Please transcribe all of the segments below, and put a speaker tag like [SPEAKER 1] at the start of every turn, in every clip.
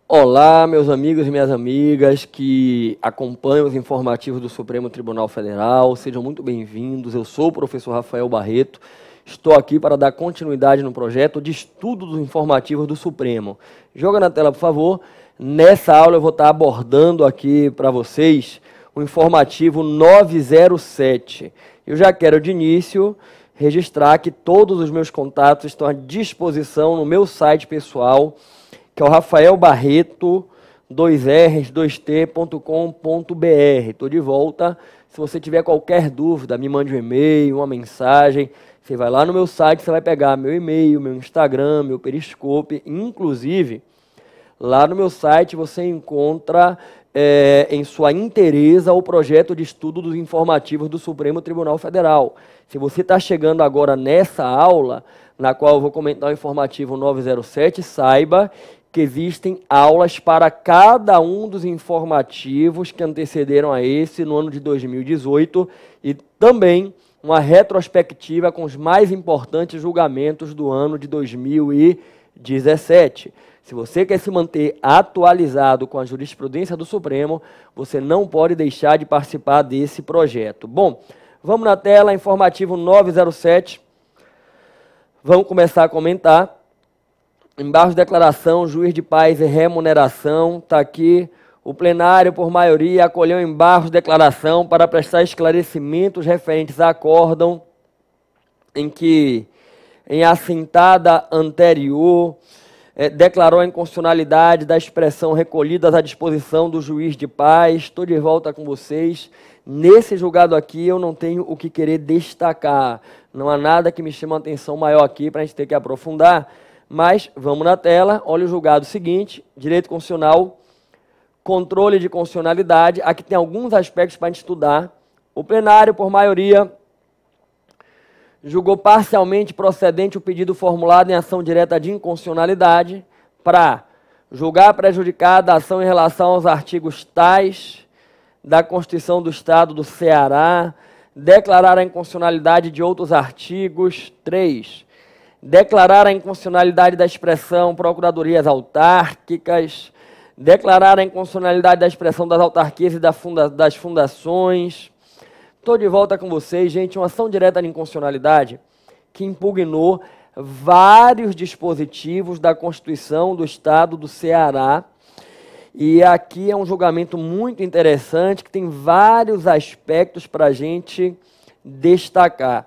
[SPEAKER 1] Olá, meus amigos e minhas amigas que acompanham os informativos do Supremo Tribunal Federal, sejam muito bem-vindos. Eu sou o professor Rafael Barreto, estou aqui para dar continuidade no projeto de estudo dos informativos do Supremo. Joga na tela, por favor. Nessa aula eu vou estar abordando aqui para vocês o informativo 907. Eu já quero de início registrar que todos os meus contatos estão à disposição no meu site pessoal, que é o Rafael Barreto, 2rs2t.com.br. Estou de volta. Se você tiver qualquer dúvida, me mande um e-mail, uma mensagem. Você vai lá no meu site, você vai pegar meu e-mail, meu Instagram, meu Periscope. Inclusive, lá no meu site você encontra em sua inteireza o projeto de estudo dos informativos do Supremo Tribunal Federal. Se você está chegando agora nessa aula, na qual eu vou comentar o informativo 907, saiba que existem aulas para cada um dos informativos que antecederam a esse no ano de 2018 e também uma retrospectiva com os mais importantes julgamentos do ano de 2017. Se você quer se manter atualizado com a jurisprudência do Supremo, você não pode deixar de participar desse projeto. Bom, vamos na tela, informativo 907. Vamos começar a comentar. Embaixo, declaração, juiz de paz e remuneração. Está aqui. O plenário, por maioria, acolheu embaixo declaração para prestar esclarecimentos referentes a acórdão em que, em assentada anterior, declarou a inconstitucionalidade da expressão recolhidas à disposição do juiz de paz. Estou de volta com vocês. Nesse julgado aqui, eu não tenho o que querer destacar. Não há nada que me chame a atenção maior aqui para a gente ter que aprofundar. Mas vamos na tela, olha o julgado seguinte, direito constitucional, controle de constitucionalidade. Aqui tem alguns aspectos para a gente estudar. O plenário, por maioria, julgou parcialmente procedente o pedido formulado em ação direta de inconstitucionalidade para julgar prejudicada a ação em relação aos artigos tais da Constituição do Estado do Ceará, declarar a inconstitucionalidade de outros artigos. 3. Declarar a inconstitucionalidade da expressão procuradorias autárquicas, declarar a inconstitucionalidade da expressão das autarquias e das fundações. Estou de volta com vocês, gente. Uma ação direta de inconstitucionalidade que impugnou vários dispositivos da Constituição do Estado do Ceará. E aqui é um julgamento muito interessante, que tem vários aspectos para a gente destacar.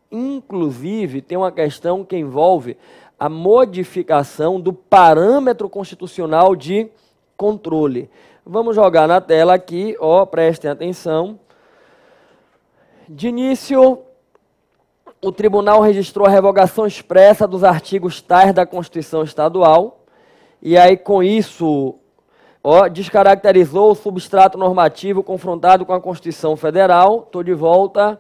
[SPEAKER 1] Inclusive, tem uma questão que envolve a modificação do parâmetro constitucional de controle. Vamos jogar na tela aqui, ó, prestem atenção. De início, o tribunal registrou a revogação expressa dos artigos tais da Constituição Estadual, e aí com isso, ó, descaracterizou o substrato normativo confrontado com a Constituição Federal. Estou de volta.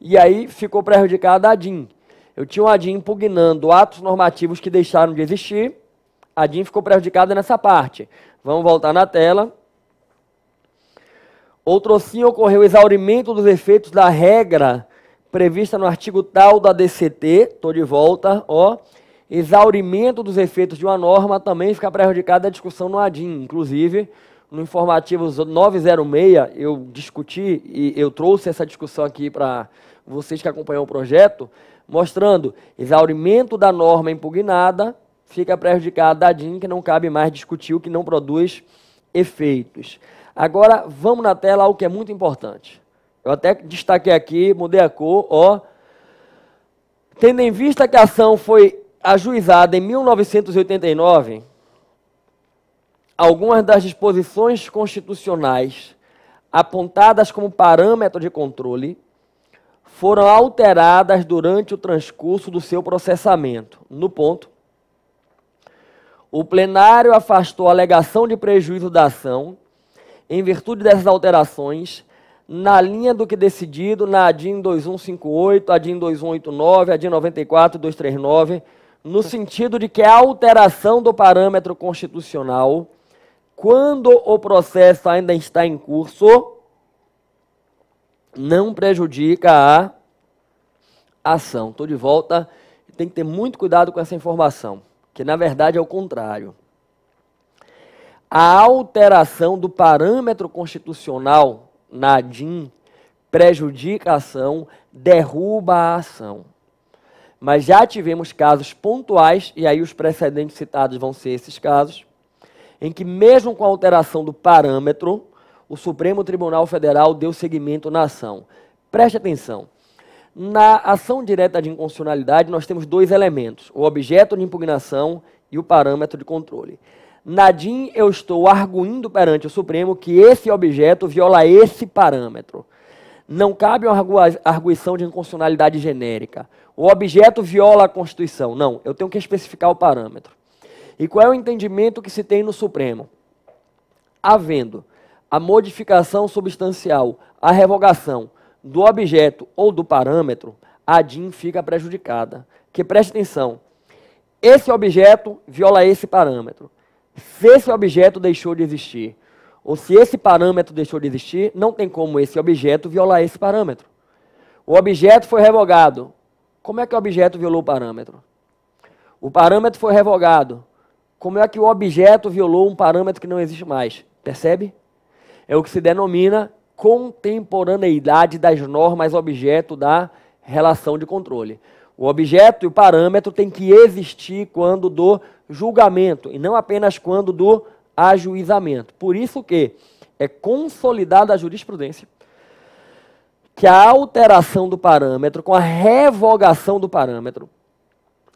[SPEAKER 1] E aí ficou prejudicada a ADIM. Eu tinha uma ADIM impugnando atos normativos que deixaram de existir. A ADIM ficou prejudicada nessa parte. Vamos voltar na tela. Outrosim ocorreu exaurimento dos efeitos da regra prevista no artigo tal da DCT. Estou de volta. Ó. Exaurimento dos efeitos de uma norma também fica prejudicada a discussão no ADIM. Inclusive, no informativo 906, eu discuti e eu trouxe essa discussão aqui para vocês que acompanham o projeto, mostrando exaurimento da norma impugnada, fica prejudicada a ADIM, que não cabe mais discutir o que não produz efeitos. Agora, vamos na tela algo que é muito importante. Eu até destaquei aqui, mudei a cor, ó. Tendo em vista que a ação foi ajuizada em 1989, algumas das disposições constitucionais apontadas como parâmetro de controle foram alteradas durante o transcurso do seu processamento. No ponto, o plenário afastou a alegação de prejuízo da ação em virtude dessas alterações, na linha do que decidido na ADIM 2158, ADIM 2189, ADIM 94 e 239, no sentido de que a alteração do parâmetro constitucional, quando o processo ainda está em curso, não prejudica a ação. Estou de volta. Tem que ter muito cuidado com essa informação, que na verdade é o contrário. a alteração do parâmetro constitucional na ADIM prejudica a ação, derruba a ação. Mas já tivemos casos pontuais, e aí os precedentes citados vão ser esses casos, em que mesmo com a alteração do parâmetro, o Supremo Tribunal Federal deu seguimento na ação. Preste atenção. Na ação direta de inconstitucionalidade, nós temos dois elementos, o objeto de impugnação e o parâmetro de controle. Na ADIM, eu estou arguindo perante o Supremo que esse objeto viola esse parâmetro. Não cabe uma arguição de inconstitucionalidade genérica. O objeto viola a Constituição. Não, eu tenho que especificar o parâmetro. E qual é o entendimento que se tem no Supremo? Havendo a modificação substancial, a revogação do objeto ou do parâmetro, a ADIM fica prejudicada. Que preste atenção, esse objeto viola esse parâmetro. Se esse objeto deixou de existir, ou se esse parâmetro deixou de existir, não tem como esse objeto violar esse parâmetro. O objeto foi revogado. Como é que o objeto violou o parâmetro? O parâmetro foi revogado. Como é que o objeto violou um parâmetro que não existe mais? Percebe? É o que se denomina contemporaneidade das normas objeto da relação de controle. O objeto e o parâmetro têm que existir quando do julgamento, e não apenas quando do ajuizamento. Por isso que é consolidada a jurisprudência que a alteração do parâmetro, com a revogação do parâmetro,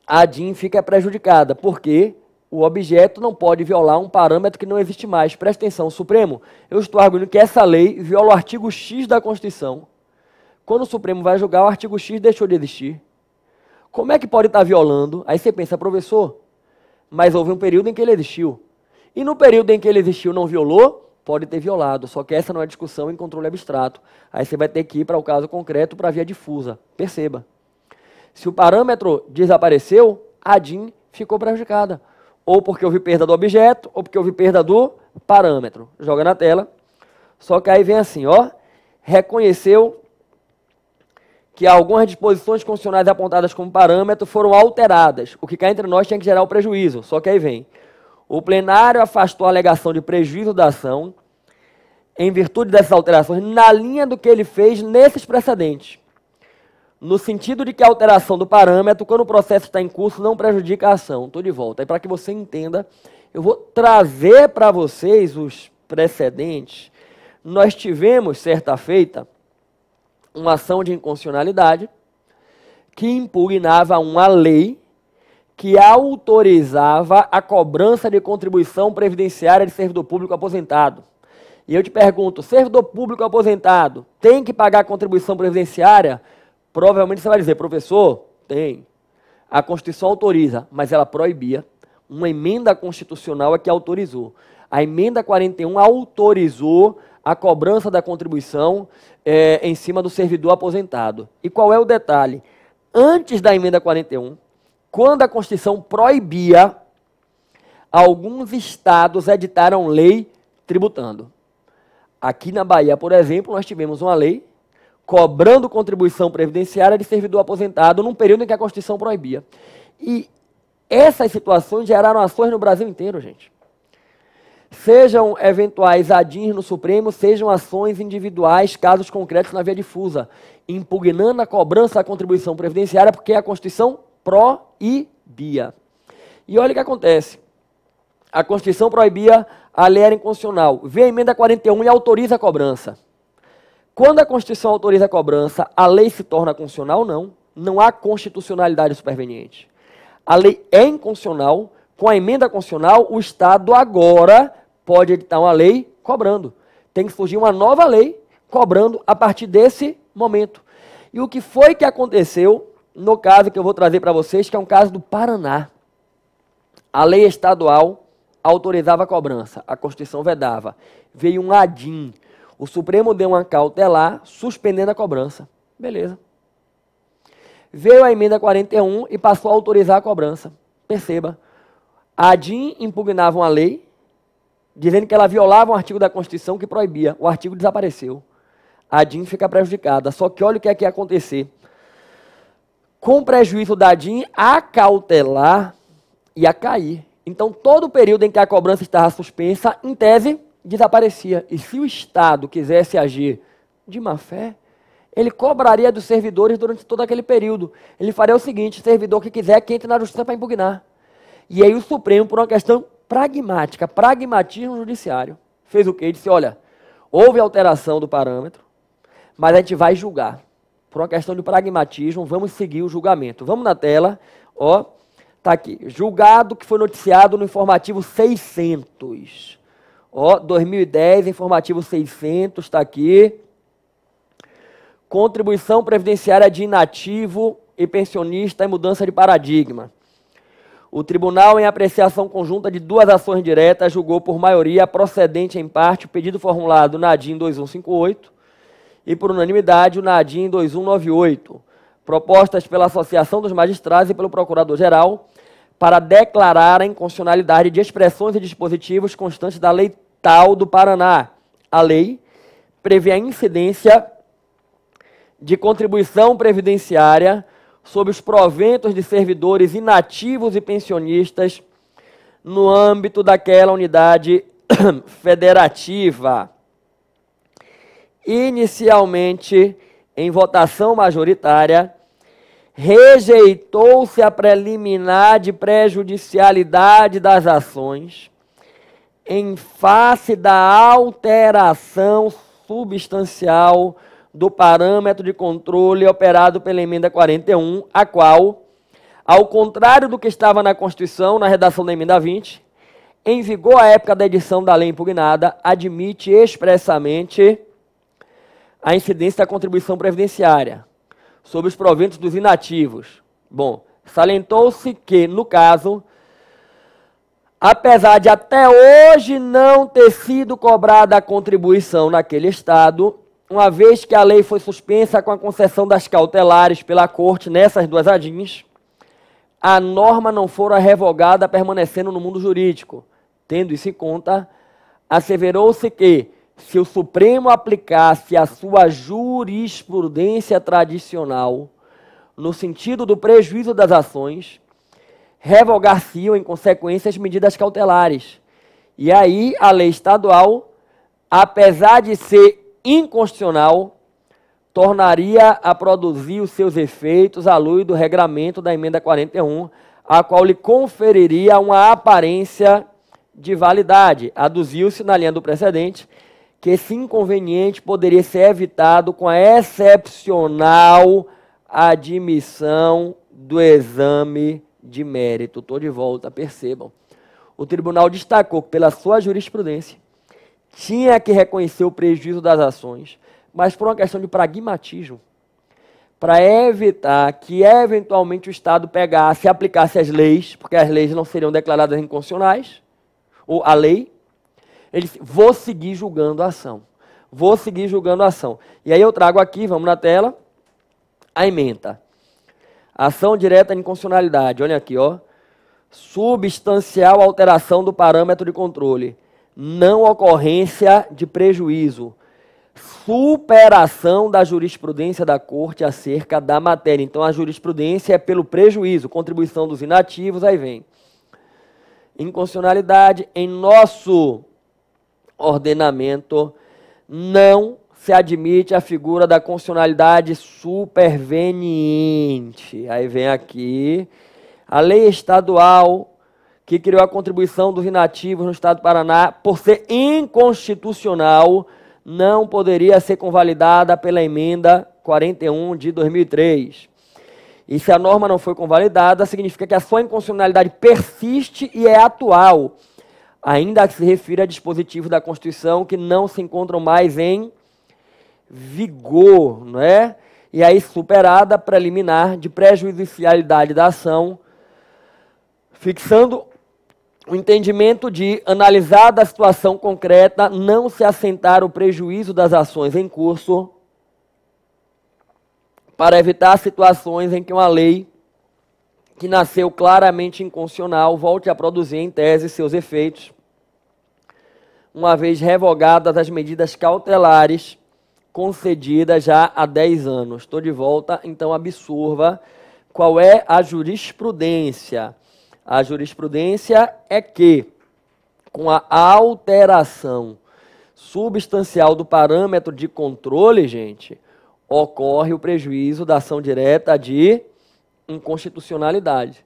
[SPEAKER 1] a ADIM fica prejudicada, porque o objeto não pode violar um parâmetro que não existe mais. Presta atenção, Supremo, eu estou arguindo que essa lei viola o artigo X da Constituição. Quando o Supremo vai julgar, o artigo X deixou de existir. Como é que pode estar violando? Aí você pensa, professor, mas houve um período em que ele existiu. E no período em que ele existiu não violou, pode ter violado. Só que essa não é discussão em controle abstrato. Aí você vai ter que ir para o caso concreto, para a via difusa. Perceba. Se o parâmetro desapareceu, a ADIM ficou prejudicada. Ou porque houve perda do objeto, ou porque houve perda do parâmetro. Joga na tela. Só que aí vem assim, ó. Reconheceu que algumas disposições constitucionais apontadas como parâmetro foram alteradas. O que cá entre nós tinha que gerar o prejuízo. Só que aí vem. O plenário afastou a alegação de prejuízo da ação em virtude dessas alterações na linha do que ele fez nesses precedentes. No sentido de que a alteração do parâmetro, quando o processo está em curso, não prejudica a ação. Estou de volta. E para que você entenda, eu vou trazer para vocês os precedentes. Nós tivemos, certa feita, uma ação de inconstitucionalidade que impugnava uma lei que autorizava a cobrança de contribuição previdenciária de servidor público aposentado. E eu te pergunto, servidor público aposentado tem que pagar contribuição previdenciária? Provavelmente você vai dizer, professor, tem. A Constituição autoriza, mas ela proibia. Uma emenda constitucional é que autorizou. A emenda 41 autorizou a cobrança da contribuição em cima do servidor aposentado. E qual é o detalhe? Antes da emenda 41, quando a Constituição proibia, alguns estados editaram lei tributando. Aqui na Bahia, por exemplo, nós tivemos uma lei cobrando contribuição previdenciária de servidor aposentado num período em que a Constituição proibia. E essas situações geraram ações no Brasil inteiro, gente. Sejam eventuais ADIMs no Supremo, sejam ações individuais, casos concretos na via difusa, impugnando a cobrança da contribuição previdenciária porque a Constituição proibia. E olha o que acontece. A Constituição proibia, a lei era inconstitucional. Vem a emenda 41 e autoriza a cobrança. Quando a Constituição autoriza a cobrança, a lei se torna constitucional? Não. Não há constitucionalidade superveniente. A lei é inconstitucional. Com a emenda constitucional, o Estado agora pode editar uma lei cobrando. Tem que surgir uma nova lei cobrando a partir desse momento. E o que foi que aconteceu no caso que eu vou trazer para vocês, que é um caso do Paraná? A lei estadual autorizava a cobrança, a Constituição vedava. Veio um ADIM. O Supremo deu uma cautelar, suspendendo a cobrança. Beleza. Veio a emenda 41 e passou a autorizar a cobrança. Perceba. A ADIM impugnava uma lei, dizendo que ela violava um artigo da Constituição que proibia. O artigo desapareceu. A ADIM fica prejudicada. Só que olha o que é que ia acontecer. Com o prejuízo da ADIM, a cautelar ia cair. Então, todo o período em que a cobrança estava suspensa, em tese, desaparecia. E se o Estado quisesse agir de má fé, ele cobraria dos servidores durante todo aquele período. Ele faria o seguinte: servidor que quiser, que entre na justiça para impugnar. E aí o Supremo, por uma questão pragmática, pragmatismo judiciário, fez o quê? Disse: olha, houve alteração do parâmetro, mas a gente vai julgar. Por uma questão de pragmatismo, vamos seguir o julgamento. Vamos na tela, ó, tá aqui. Julgado que foi noticiado no informativo 600. Ó, 2010, informativo 600, está aqui. Contribuição previdenciária de inativo e pensionista e mudança de paradigma. O tribunal, em apreciação conjunta de duas ações diretas, julgou por maioria procedente em parte o pedido formulado na ADIM 2158 e por unanimidade o NADIM 2198, propostas pela Associação dos Magistrados e pelo Procurador-Geral para declarar a inconstitucionalidade de expressões e dispositivos constantes da Lei Tal do Paraná. A lei prevê a incidência de contribuição previdenciária sobre os proventos de servidores inativos e pensionistas no âmbito daquela unidade federativa. Inicialmente, em votação majoritária, rejeitou-se a preliminar de prejudicialidade das ações em face da alteração substancial do parâmetro de controle operado pela emenda 41, a qual, ao contrário do que estava na Constituição, na redação da emenda 20, em vigor à época da edição da lei impugnada, admite expressamente a incidência da contribuição previdenciária sobre os proventos dos inativos. Bom, salientou-se que, no caso, apesar de até hoje não ter sido cobrada a contribuição naquele estado, uma vez que a lei foi suspensa com a concessão das cautelares pela Corte nessas duas ADIMs, a norma não fora revogada permanecendo no mundo jurídico. Tendo isso em conta, asseverou-se que, se o Supremo aplicasse a sua jurisprudência tradicional no sentido do prejuízo das ações, revogar-se-iam em consequência as medidas cautelares. E aí a lei estadual, apesar de ser inconstitucional, tornaria a produzir os seus efeitos à luz do regramento da emenda 41, a qual lhe conferiria uma aparência de validade. Aduziu-se na linha do precedente que esse inconveniente poderia ser evitado com a excepcional admissão do exame de mérito. Estou de volta, percebam. O tribunal destacou que, pela sua jurisprudência, tinha que reconhecer o prejuízo das ações, mas por uma questão de pragmatismo, para evitar que, eventualmente, o Estado pegasse e aplicasse as leis, porque as leis não seriam declaradas inconstitucionais, ou a lei, ele disse: vou seguir julgando a ação. Vou seguir julgando a ação. E aí eu trago aqui, vamos na tela, a ementa. Ação direta de inconstitucionalidade, olha aqui, ó. Substancial alteração do parâmetro de controle. Não ocorrência de prejuízo. Superação da jurisprudência da Corte acerca da matéria. Então a jurisprudência é pelo prejuízo, contribuição dos inativos, aí vem. Inconstitucionalidade em nosso ordenamento não se admite a figura da constitucionalidade superveniente. Aí vem aqui a lei estadual que criou a contribuição dos inativos no estado do Paraná, por ser inconstitucional, não poderia ser convalidada pela emenda 41 de 2003. E se a norma não foi convalidada, significa que a sua inconstitucionalidade persiste e é atual, ainda que se refira a dispositivos da Constituição que não se encontram mais em vigor, não é? E aí, superada a preliminar de prejudicialidade da ação, fixando o entendimento de, analisada a situação concreta, não se assentar o prejuízo das ações em curso, para evitar situações em que uma lei que nasceu claramente inconstitucional volte a produzir, em tese, seus efeitos, uma vez revogadas as medidas cautelares concedidas já há 10 anos. Estou de volta, então absorva qual é a jurisprudência. A jurisprudência é que, com a alteração substancial do parâmetro de controle, gente, ocorre o prejuízo da ação direta de inconstitucionalidade.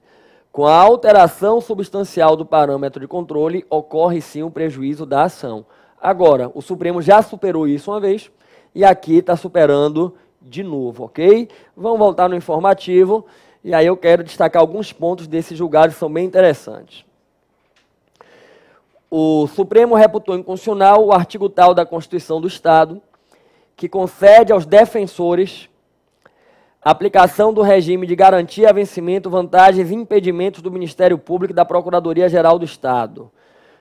[SPEAKER 1] Com a alteração substancial do parâmetro de controle, ocorre sim o prejuízo da ação. Agora, o Supremo já superou isso uma vez e aqui está superando de novo, ok? Vamos voltar no informativo e aí eu quero destacar alguns pontos desses julgados que são bem interessantes. O Supremo reputou inconstitucional o artigo tal da Constituição do Estado que concede aos defensores a aplicação do regime de garantia, vencimento, vantagens e impedimentos do Ministério Público e da Procuradoria-Geral do Estado.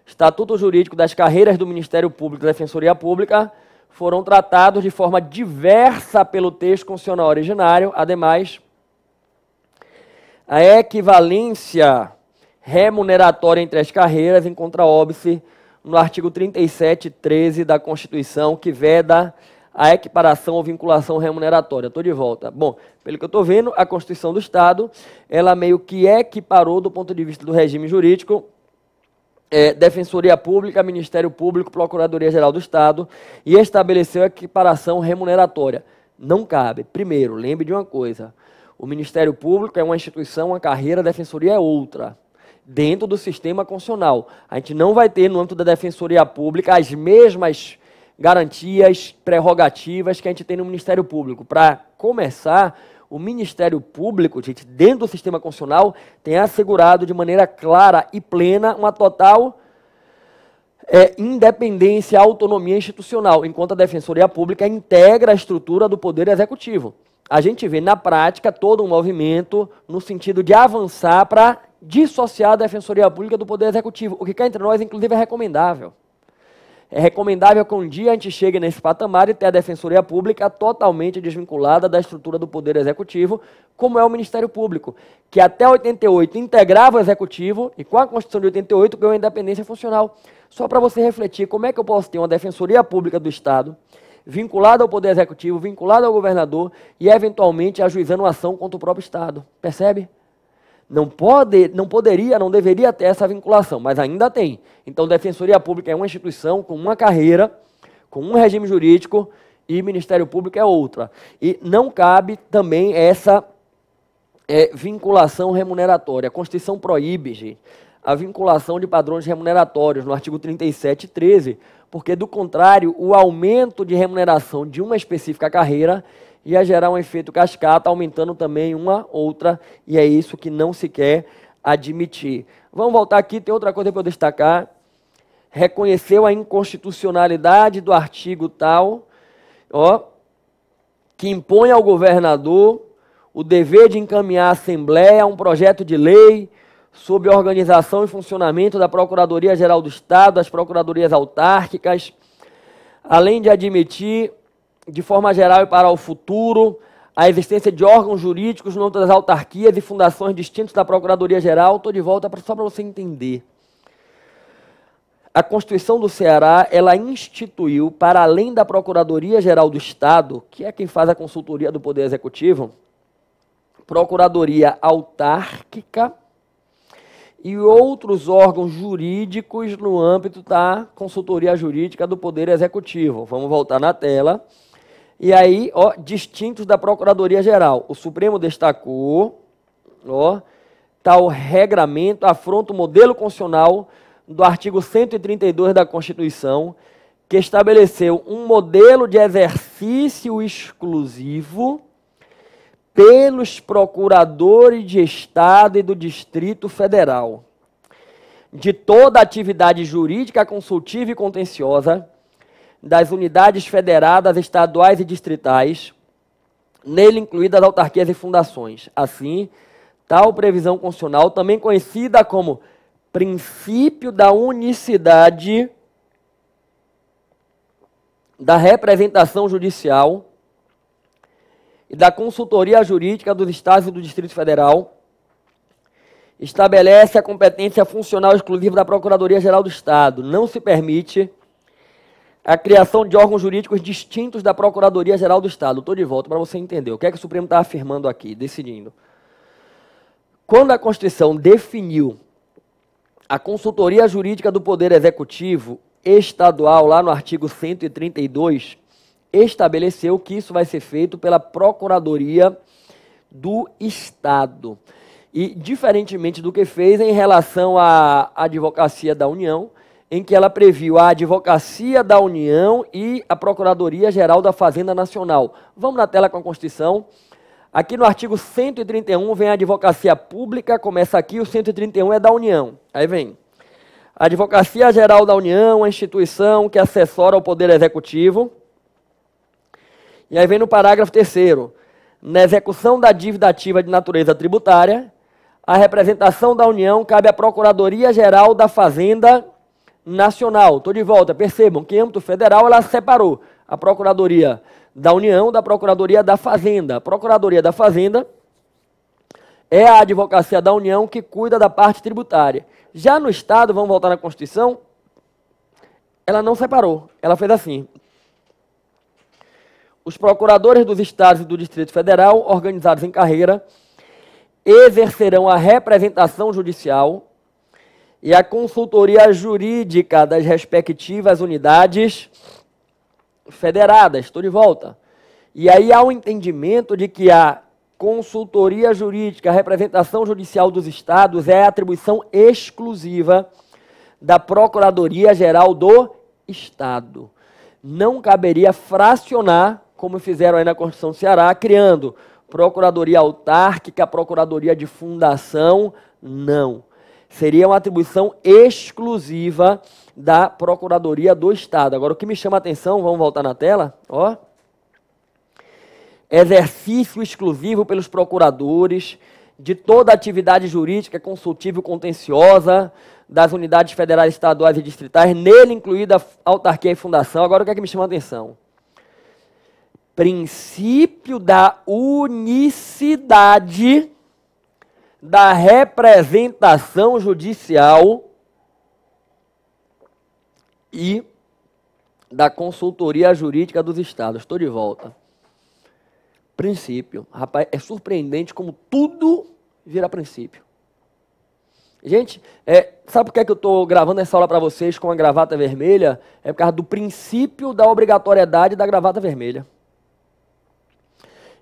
[SPEAKER 1] Estatuto Jurídico das Carreiras do Ministério Público e da Defensoria Pública foram tratados de forma diversa pelo texto constitucional originário. Ademais, a equivalência remuneratória entre as carreiras encontra óbice no artigo 37.13 da Constituição, que veda a equiparação ou vinculação remuneratória. Estou de volta. Bom, pelo que eu estou vendo, a Constituição do Estado, ela meio que equiparou do ponto de vista do regime jurídico, Defensoria Pública, Ministério Público, Procuradoria-Geral do Estado, e estabeleceu a equiparação remuneratória. Não cabe. Primeiro, lembre de uma coisa, o Ministério Público é uma instituição, uma carreira, a Defensoria é outra. Dentro do sistema constitucional, a gente não vai ter no âmbito da Defensoria Pública as mesmas garantias, prerrogativas que a gente tem no Ministério Público. Para começar, o Ministério Público, gente, dentro do sistema constitucional, tem assegurado de maneira clara e plena uma total independência, autonomia institucional, enquanto a Defensoria Pública integra a estrutura do Poder Executivo. A gente vê na prática todo um movimento no sentido de avançar para dissociar a Defensoria Pública do Poder Executivo, o que cá entre nós, inclusive, é recomendável. É recomendável que um dia a gente chegue nesse patamar e ter a Defensoria Pública totalmente desvinculada da estrutura do Poder Executivo, como é o Ministério Público, que até 88 integrava o Executivo e com a Constituição de 88 ganhou a independência funcional. Só para você refletir, como é que eu posso ter uma Defensoria Pública do Estado vinculada ao Poder Executivo, vinculada ao governador e eventualmente ajuizando uma ação contra o próprio Estado? Percebe? Não poderia, não deveria ter essa vinculação, mas ainda tem. Então, Defensoria Pública é uma instituição com uma carreira, com um regime jurídico, e Ministério Público é outra. E não cabe também essa vinculação remuneratória. A Constituição proíbe, gente, a vinculação de padrões remuneratórios no artigo 37.13, porque, do contrário, o aumento de remuneração de uma específica carreira ia gerar um efeito cascata, aumentando também uma outra, e é isso que não se quer admitir. Vamos voltar aqui, tem outra coisa para eu destacar. Reconheceu a inconstitucionalidade do artigo tal, que impõe ao governador o dever de encaminhar à Assembleia um projeto de lei sobre a organização e funcionamento da Procuradoria-Geral do Estado, das Procuradorias Autárquicas, além de admitir de forma geral e para o futuro, a existência de órgãos jurídicos no âmbito das autarquias e fundações distintos da Procuradoria-Geral. Estou de volta só para você entender. A Constituição do Ceará, ela instituiu, para além da Procuradoria-Geral do Estado, que é quem faz a consultoria do Poder Executivo, Procuradoria Autárquica e outros órgãos jurídicos no âmbito da consultoria jurídica do Poder Executivo. Vamos voltar na tela. E aí, distintos da Procuradoria-Geral. O Supremo destacou, tal regramento afronta o modelo constitucional do artigo 132 da Constituição, que estabeleceu um modelo de exercício exclusivo pelos procuradores de Estado e do Distrito Federal de toda a atividade jurídica, consultiva e contenciosa das unidades federadas, estaduais e distritais, nele incluídas autarquias e fundações. Assim, tal previsão constitucional, também conhecida como princípio da unicidade da representação judicial e da consultoria jurídica dos Estados e do Distrito Federal, estabelece a competência funcional exclusiva da Procuradoria-Geral do Estado. Não se permite a criação de órgãos jurídicos distintos da Procuradoria-Geral do Estado. Estou de volta para você entender. O que é que o Supremo está afirmando aqui, decidindo? Quando a Constituição definiu A consultoria jurídica do Poder Executivo Estadual, lá no artigo 132, estabeleceu que isso vai ser feito pela Procuradoria do Estado. E, diferentemente do que fez em relação à Advocacia da União, em que ela previu a Advocacia da União e a Procuradoria-Geral da Fazenda Nacional. Vamos na tela com a Constituição. Aqui no artigo 131 vem a Advocacia Pública, começa aqui, o 131 é da União. Aí vem a Advocacia Geral da União, a instituição que assessora o Poder Executivo. E aí vem no parágrafo 3º, na execução da dívida ativa de natureza tributária, a representação da União cabe à Procuradoria-Geral da Fazenda Nacional. Estou de volta, percebam que em âmbito federal ela separou a Procuradoria da União da Procuradoria da Fazenda. A Procuradoria da Fazenda é a Advocacia da União que cuida da parte tributária. Já no Estado, vamos voltar na Constituição, ela não separou, ela fez assim. Os procuradores dos estados e do Distrito Federal, organizados em carreira, exercerão a representação judicial e a consultoria jurídica das respectivas unidades federadas. Estou de volta. E aí há um entendimento de que a consultoria jurídica, a representação judicial dos estados é atribuição exclusiva da Procuradoria-Geral do Estado. Não caberia fracionar, como fizeram aí na Constituição do Ceará, criando Procuradoria Autárquica, Procuradoria de Fundação, não. Seria uma atribuição exclusiva da Procuradoria do Estado. Agora, o que me chama a atenção, vamos voltar na tela, ó. Exercício exclusivo pelos procuradores de toda atividade jurídica, consultiva e contenciosa das unidades federais, estaduais e distritais, nele incluída autarquia e fundação. Agora, o que é que me chama a atenção? Princípio da unicidade da representação judicial e da consultoria jurídica dos estados. Estou de volta. Princípio. Rapaz, é surpreendente como tudo vira princípio. Gente, sabe por que eu estou gravando essa aula para vocês com a gravata vermelha? É por causa do princípio da obrigatoriedade da gravata vermelha.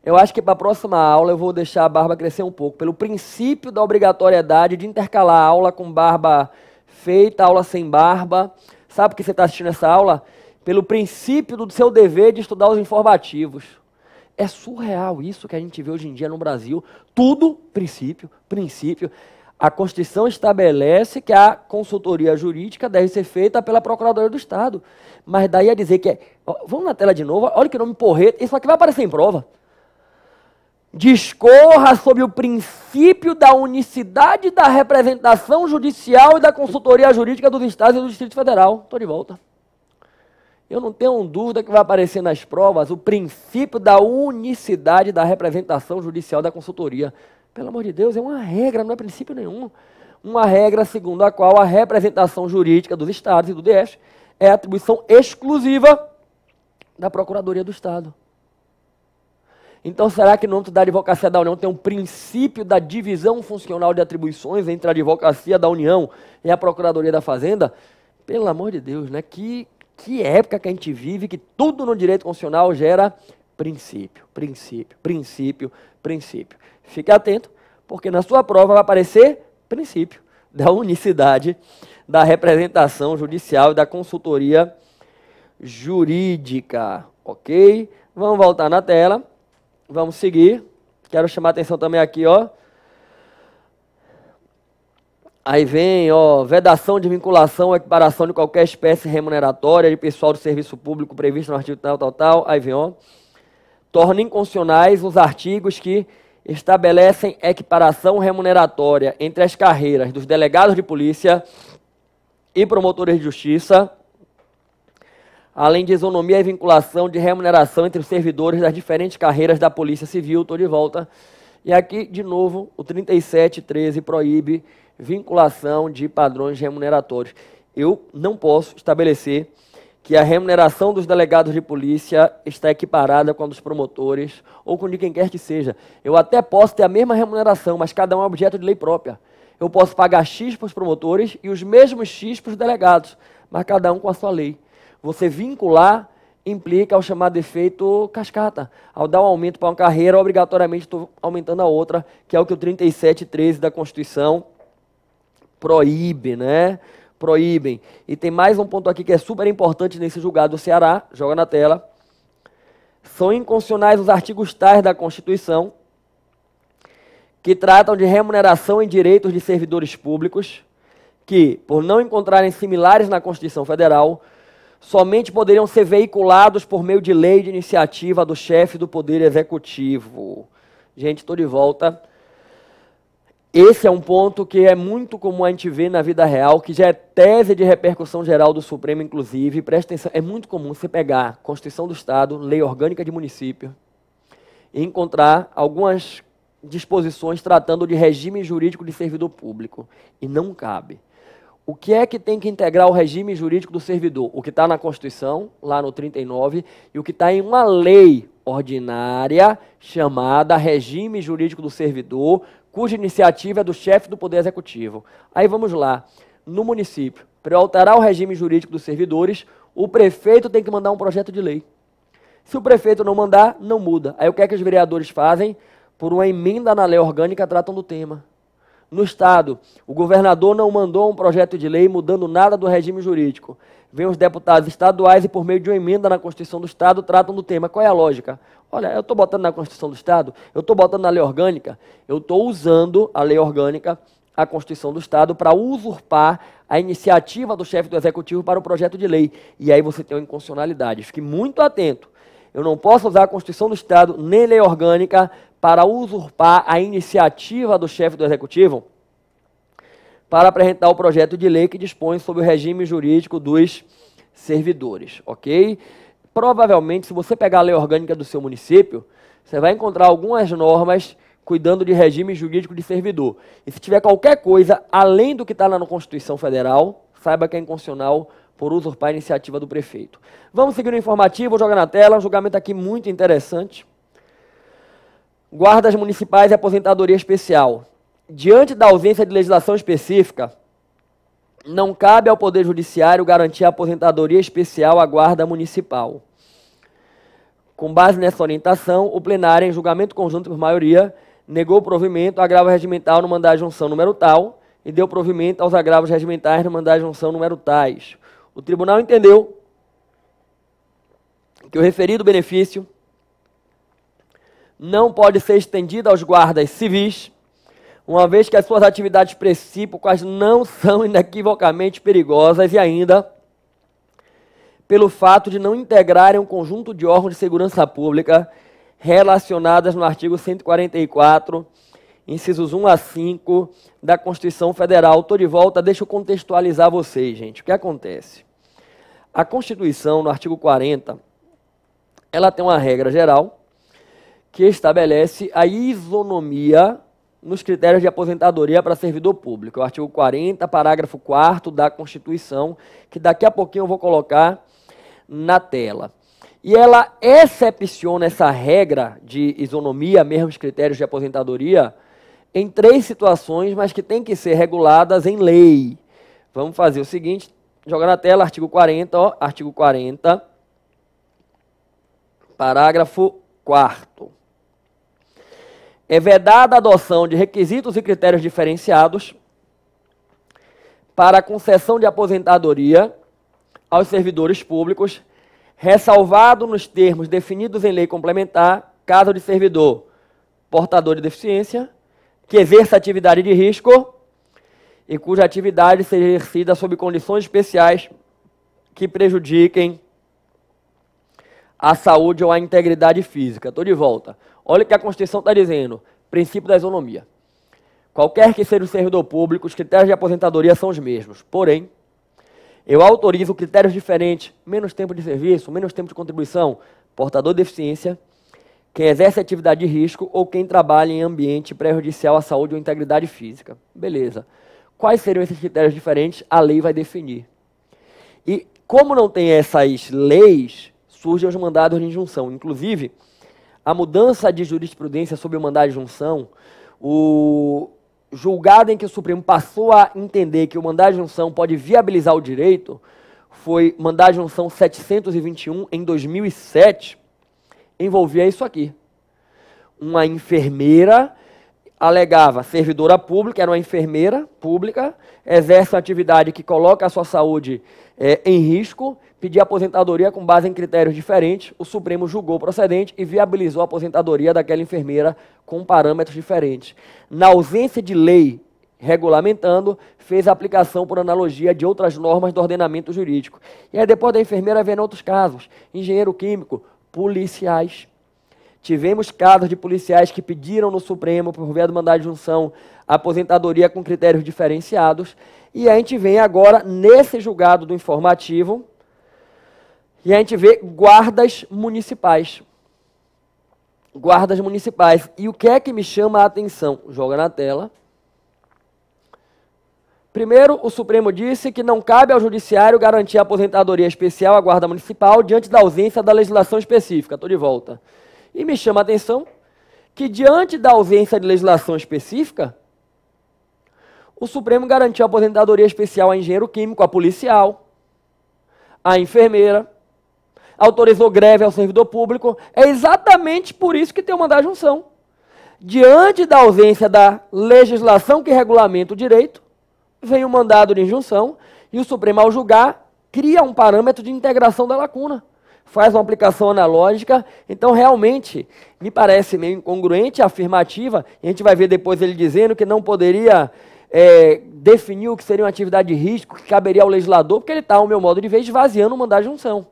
[SPEAKER 1] Eu acho que para a próxima aula eu vou deixar a barba crescer um pouco, pelo princípio da obrigatoriedade de intercalar a aula com barba feita, aula sem barba. Sabe por que você está assistindo essa aula? Pelo princípio do seu dever de estudar os informativos. É surreal isso que a gente vê hoje em dia no Brasil. Tudo princípio, princípio. A Constituição estabelece que a consultoria jurídica deve ser feita pela Procuradoria do Estado. Mas daí a dizer que vamos na tela de novo, olha que nome porreta, isso aqui vai aparecer em prova. Discorra sobre o princípio da unicidade da representação judicial e da consultoria jurídica dos Estados e do Distrito Federal. Estou de volta. Eu não tenho dúvida que vai aparecer nas provas o princípio da unicidade da representação judicial da consultoria. Pelo amor de Deus, é uma regra, não é princípio nenhum. Uma regra segundo a qual a representação jurídica dos Estados e do DF é atribuição exclusiva da Procuradoria do Estado. Então, será que no âmbito da Advocacia da União tem um princípio da divisão funcional de atribuições entre a Advocacia da União e a Procuradoria da Fazenda? Pelo amor de Deus, né? Que época que a gente vive, que tudo no direito constitucional gera princípio, princípio, princípio, princípio. Fique atento, porque na sua prova vai aparecer princípio da unicidade da representação judicial e da consultoria jurídica, ok? Vamos voltar na tela. Vamos seguir. Quero chamar a atenção também aqui, ó. Aí vem, ó, vedação de vinculação ou equiparação de qualquer espécie remuneratória de pessoal do serviço público previsto no artigo tal, tal, tal. Aí vem, ó. Torna inconstitucionais os artigos que estabelecem equiparação remuneratória entre as carreiras dos delegados de polícia e promotores de justiça, além de isonomia e vinculação de remuneração entre os servidores das diferentes carreiras da Polícia Civil. Estou de volta. E aqui, de novo, o 3713 proíbe vinculação de padrões remuneratórios. Eu não posso estabelecer que a remuneração dos delegados de polícia está equiparada com a dos promotores ou com de quem quer que seja. Eu até posso ter a mesma remuneração, mas cada um é objeto de lei própria. eu posso pagar X para os promotores e os mesmos X para os delegados, mas cada um com a sua lei. Você vincular implica o chamado efeito cascata. Ao dar um aumento para uma carreira, obrigatoriamente estou aumentando a outra, que é o que o 37.13 da Constituição proíbe, né? Proíbem. E tem mais um ponto aqui que é super importante nesse julgado do Ceará, joga na tela. São inconstitucionais os artigos tais da Constituição que tratam de remuneração e direitos de servidores públicos que, por não encontrarem similares na Constituição Federal, somente poderiam ser veiculados por meio de lei de iniciativa do chefe do Poder Executivo. Gente, estou de volta. Esse é um ponto que é muito comum a gente ver na vida real, que já é tese de repercussão geral do Supremo, inclusive. Presta atenção, é muito comum você pegar Constituição do Estado, Lei Orgânica de Município, e encontrar algumas disposições tratando de regime jurídico de servidor público. E não cabe. O que é que tem que integrar o regime jurídico do servidor? O que está na Constituição, lá no 39, e o que está em uma lei ordinária chamada Regime Jurídico do Servidor, cuja iniciativa é do chefe do Poder Executivo. Aí vamos lá. No município, para alterar o regime jurídico dos servidores, o prefeito tem que mandar um projeto de lei. Se o prefeito não mandar, não muda. Aí o que é que os vereadores fazem? Por uma emenda na lei orgânica, tratam do tema. No Estado, o governador não mandou um projeto de lei mudando nada do regime jurídico. Vêm os deputados estaduais e, por meio de uma emenda na Constituição do Estado, tratam do tema. Qual é a lógica? Olha, eu estou botando na Constituição do Estado, eu estou botando na lei orgânica, eu estou usando a lei orgânica, a Constituição do Estado, para usurpar a iniciativa do chefe do Executivo para o projeto de lei. E aí você tem uma inconstitucionalidade. Fique muito atento. Eu não posso usar a Constituição do Estado, nem lei orgânica, para usurpar a iniciativa do chefe do Executivo para apresentar o projeto de lei que dispõe sobre o regime jurídico dos servidores, ok? Provavelmente, se você pegar a lei orgânica do seu município, você vai encontrar algumas normas cuidando de regime jurídico de servidor. E se tiver qualquer coisa além do que está lá na Constituição Federal, saiba que é inconstitucional por usurpar a iniciativa do prefeito. Vamos seguir no informativo, vou jogar na tela, um julgamento aqui muito interessante. Guardas municipais e aposentadoria especial. Diante da ausência de legislação específica, não cabe ao Poder Judiciário garantir a aposentadoria especial à guarda municipal. Com base nessa orientação, o plenário, em julgamento conjunto por maioria, negou o provimento ao agravo regimental no mandado de junção número tal e deu provimento aos agravos regimentais no mandado de junção número tais. O tribunal entendeu que o referido benefício não pode ser estendido aos guardas civis, uma vez que as suas atividades precípicas não são inequivocamente perigosas e ainda pelo fato de não integrarem um conjunto de órgãos de segurança pública relacionadas no artigo 144, incisos 1 a 5 da Constituição Federal. Estou de volta, deixa eu contextualizar vocês, gente. O que acontece? A Constituição, no artigo 40, ela tem uma regra geral que estabelece a isonomia nos critérios de aposentadoria para servidor público. É o artigo 40, parágrafo 4º da Constituição, que daqui a pouquinho eu vou colocar na tela. E ela excepciona essa regra de isonomia, mesmos critérios de aposentadoria, em 3 situações, mas que têm que ser reguladas em lei. Vamos fazer o seguinte, joga na tela, artigo 40, ó, artigo 40, parágrafo 4º. É vedada a adoção de requisitos e critérios diferenciados para a concessão de aposentadoria aos servidores públicos, ressalvado nos termos definidos em lei complementar, caso de servidor portador de deficiência, que exerça atividade de risco e cuja atividade seja exercida sob condições especiais que prejudiquem a saúde ou a integridade física. Estou de volta. Olha o que a Constituição está dizendo. Princípio da isonomia. Qualquer que seja o servidor público, os critérios de aposentadoria são os mesmos. Porém, eu autorizo critérios diferentes, menos tempo de serviço, menos tempo de contribuição, portador de deficiência, quem exerce atividade de risco ou quem trabalha em ambiente prejudicial à saúde ou integridade física. Beleza. Quais seriam esses critérios diferentes? A lei vai definir. E como não tem essas leis, surgem os mandados de injunção. Inclusive, a mudança de jurisprudência sobre o mandado de injunção, o julgado em que o Supremo passou a entender que o mandado de injunção pode viabilizar o direito foi mandado de injunção 721, em 2007, envolvia isso aqui. Uma enfermeira alegava servidora pública, era uma enfermeira pública, exerce uma atividade que coloca a sua saúde em risco, pedia aposentadoria com base em critérios diferentes, o Supremo julgou procedente e viabilizou a aposentadoria daquela enfermeira com parâmetros diferentes. Na ausência de lei regulamentando, fez a aplicação por analogia de outras normas do ordenamento jurídico. E aí depois da enfermeira vem outros casos, engenheiro químico, policiais. Tivemos casos de policiais que pediram no Supremo, por via do mandado de injunção, aposentadoria com critérios diferenciados. E a gente vem agora, nesse julgado do informativo, e a gente vê guardas municipais. Guardas municipais. E o que é que me chama a atenção? Joga na tela. Primeiro, o Supremo disse que não cabe ao Judiciário garantir a aposentadoria especial à Guarda Municipal diante da ausência da legislação específica. Estou de volta. E me chama a atenção que, diante da ausência de legislação específica, o Supremo garantiu a aposentadoria especial a engenheiro químico, a policial, a enfermeira, autorizou greve ao servidor público. É exatamente por isso que tem o mandado de injunção. Diante da ausência da legislação que regulamenta o direito, vem o mandado de injunção e o Supremo, ao julgar, cria um parâmetro de integração da lacuna. Faz uma aplicação analógica. Então, realmente, me parece meio incongruente a afirmativa. E a gente vai ver depois ele dizendo que não poderia definir o que seria uma atividade de risco, que caberia ao legislador, porque ele está, ao meu modo de ver, esvaziando o mandado de injunção.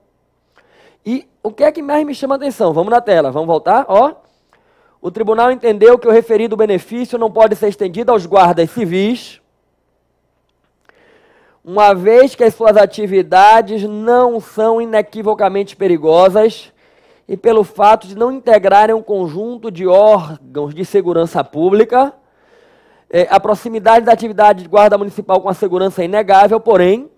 [SPEAKER 1] E o que é que mais me chama a atenção? Vamos na tela, vamos voltar? Ó. O tribunal entendeu que o referido benefício não pode ser estendido aos guardas civis, uma vez que as suas atividades não são inequivocamente perigosas e pelo fato de não integrarem um conjunto de órgãos de segurança pública, a proximidade da atividade de guarda municipal com a segurança é inegável, porém,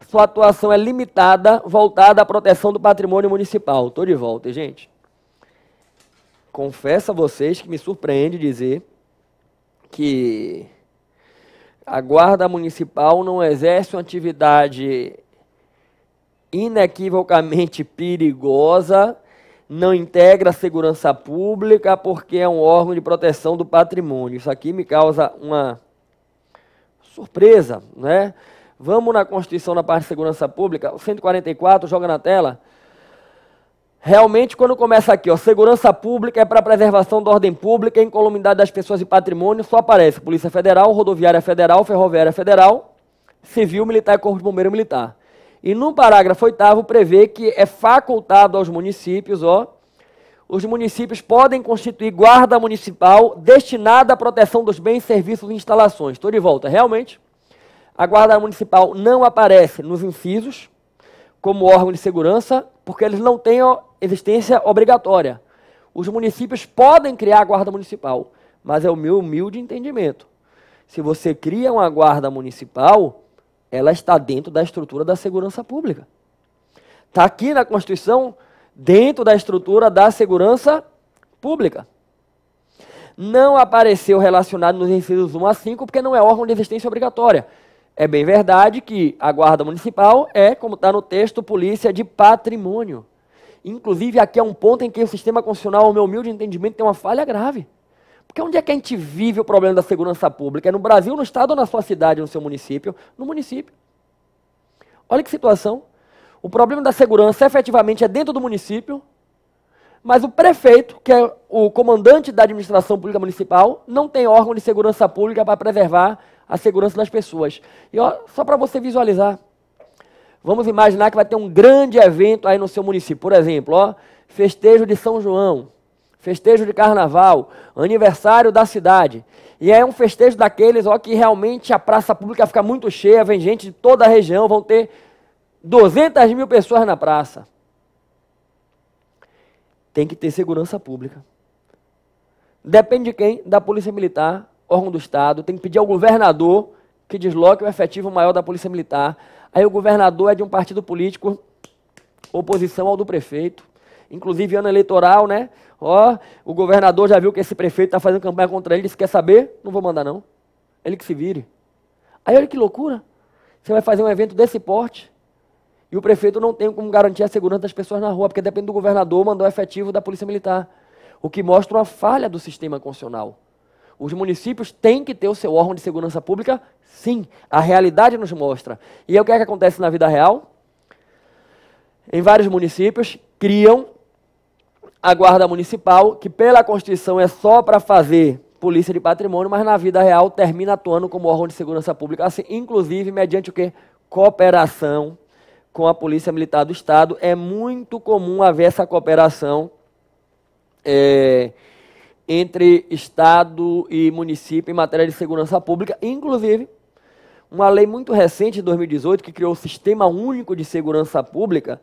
[SPEAKER 1] sua atuação é limitada, voltada à proteção do patrimônio municipal. Estou de volta, gente. Confesso a vocês que me surpreende dizer que a Guarda Municipal não exerce uma atividade inequivocamente perigosa, não integra a segurança pública porque é um órgão de proteção do patrimônio. Isso aqui me causa uma surpresa, né? Vamos na Constituição, na parte de segurança pública, o 144, joga na tela. Realmente, quando começa aqui, ó, segurança pública é para a preservação da ordem pública e incolumidade das pessoas e patrimônio, só aparece Polícia Federal, Rodoviária Federal, Ferroviária Federal, Civil, Militar e Corpo de Bombeiro Militar. E no parágrafo 8º prevê que é facultado aos municípios, ó, os municípios podem constituir guarda municipal destinada à proteção dos bens, serviços e instalações. Estou de volta. Realmente, a Guarda Municipal não aparece nos incisos como órgão de segurança, porque eles não têm existência obrigatória. Os municípios podem criar a Guarda Municipal, mas é o meu humilde entendimento. Se você cria uma Guarda Municipal, ela está dentro da estrutura da segurança pública. Está aqui na Constituição, dentro da estrutura da segurança pública. Não apareceu relacionado nos incisos 1 a 5, porque não é órgão de existência obrigatória. É bem verdade que a Guarda Municipal é, como está no texto, polícia de patrimônio. Inclusive, aqui é um ponto em que o sistema constitucional, ao meu humilde entendimento, tem uma falha grave. Porque onde é que a gente vive o problema da segurança pública? É no Brasil, no estado ou na sua cidade, no seu município? No município. Olha que situação. O problema da segurança, efetivamente, é dentro do município, mas o prefeito, que é o comandante da administração pública municipal, não tem órgão de segurança pública para preservar a segurança das pessoas. E ó, só para você visualizar, vamos imaginar que vai ter um grande evento aí no seu município. Por exemplo, ó, festejo de São João, festejo de Carnaval, aniversário da cidade. E é um festejo daqueles ó, que realmente a praça pública fica muito cheia, vem gente de toda a região, vão ter 200 mil pessoas na praça. Tem que ter segurança pública. Depende de quem? Da Polícia Militar, órgão do Estado, tem que pedir ao governador que desloque o efetivo maior da Polícia Militar. Aí o governador é de um partido político, oposição ao do prefeito. Inclusive, ano eleitoral, né? Ó, o governador já viu que esse prefeito está fazendo campanha contra ele, disse, quer saber? Não vou mandar não. Ele que se vire. Aí olha que loucura. Você vai fazer um evento desse porte e o prefeito não tem como garantir a segurança das pessoas na rua, porque depende do governador mandar o efetivo da Polícia Militar. O que mostra uma falha do sistema constitucional. Os municípios têm que ter o seu órgão de segurança pública, sim. A realidade nos mostra. E aí o que é que acontece na vida real? Em vários municípios, criam a Guarda Municipal, que pela Constituição é só para fazer polícia de patrimônio, mas na vida real termina atuando como órgão de segurança pública, assim, inclusive mediante o quê? Cooperação com a Polícia Militar do Estado. É muito comum haver essa cooperação entre Estado e município em matéria de segurança pública, inclusive uma lei muito recente, de 2018, que criou o Sistema Único de Segurança Pública,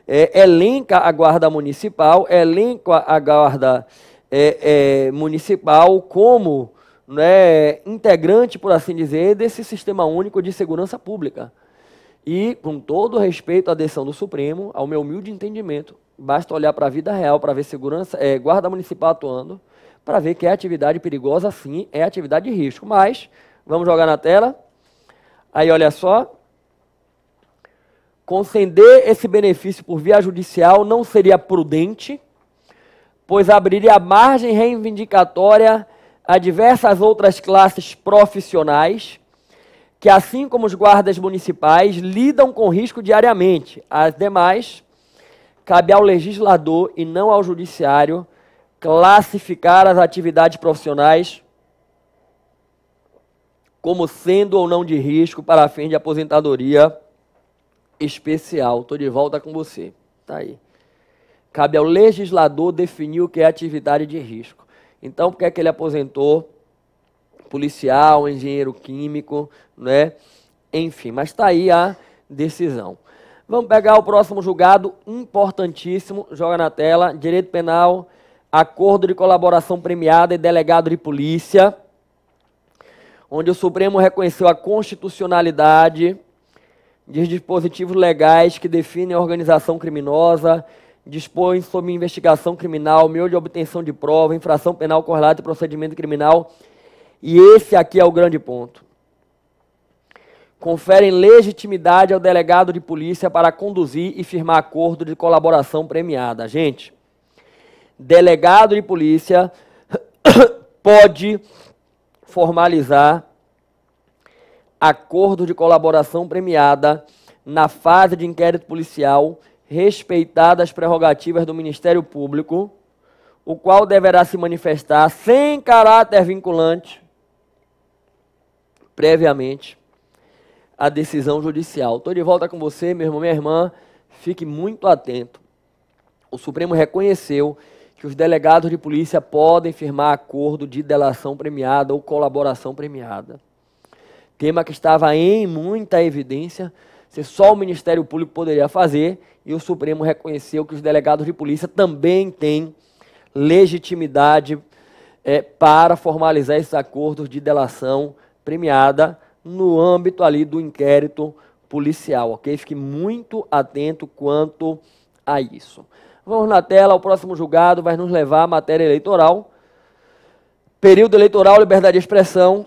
[SPEAKER 1] elenca a Guarda Municipal, elenca a Guarda Municipal como, né, integrante, por assim dizer, desse Sistema Único de Segurança Pública. E, com todo respeito à decisão do Supremo, ao meu humilde entendimento, basta olhar para a vida real, para ver segurança, Guarda Municipal atuando, para ver que é atividade perigosa, sim, é atividade de risco. Mas, vamos jogar na tela. Aí, olha só. Conceder esse benefício por via judicial não seria prudente, pois abriria margem reivindicatória a diversas outras classes profissionais, que, assim como os guardas municipais, lidam com risco diariamente. As demais, cabe ao legislador e não ao judiciário classificar as atividades profissionais como sendo ou não de risco para fins de aposentadoria especial. Estou de volta com você. Tá aí. Cabe ao legislador definir o que é atividade de risco. Então, por que é que ele aposentou? Policial, engenheiro químico, né? Enfim, mas está aí a decisão. Vamos pegar o próximo julgado, importantíssimo, joga na tela, direito penal, acordo de colaboração premiada e delegado de polícia, onde o Supremo reconheceu a constitucionalidade de dispositivos legais que definem a organização criminosa, dispõem sobre investigação criminal, meio de obtenção de prova, infração penal correlata e procedimento criminal. E esse aqui é o grande ponto. Conferem legitimidade ao delegado de polícia para conduzir e firmar acordo de colaboração premiada. Gente, delegado de polícia pode formalizar acordo de colaboração premiada na fase de inquérito policial, respeitadas as prerrogativas do Ministério Público, o qual deverá se manifestar sem caráter vinculante, previamente, à decisão judicial. Estou de volta com você, meu irmão, minha irmã, fique muito atento. O Supremo reconheceu que os delegados de polícia podem firmar acordo de delação premiada ou colaboração premiada. Tema que estava em muita evidência, se só o Ministério Público poderia fazer, e o Supremo reconheceu que os delegados de polícia também têm legitimidade para formalizar esses acordos de delação premiada no âmbito ali do inquérito policial, ok? Fique muito atento quanto a isso. Vamos na tela, o próximo julgado vai nos levar à matéria eleitoral. Período eleitoral, liberdade de expressão.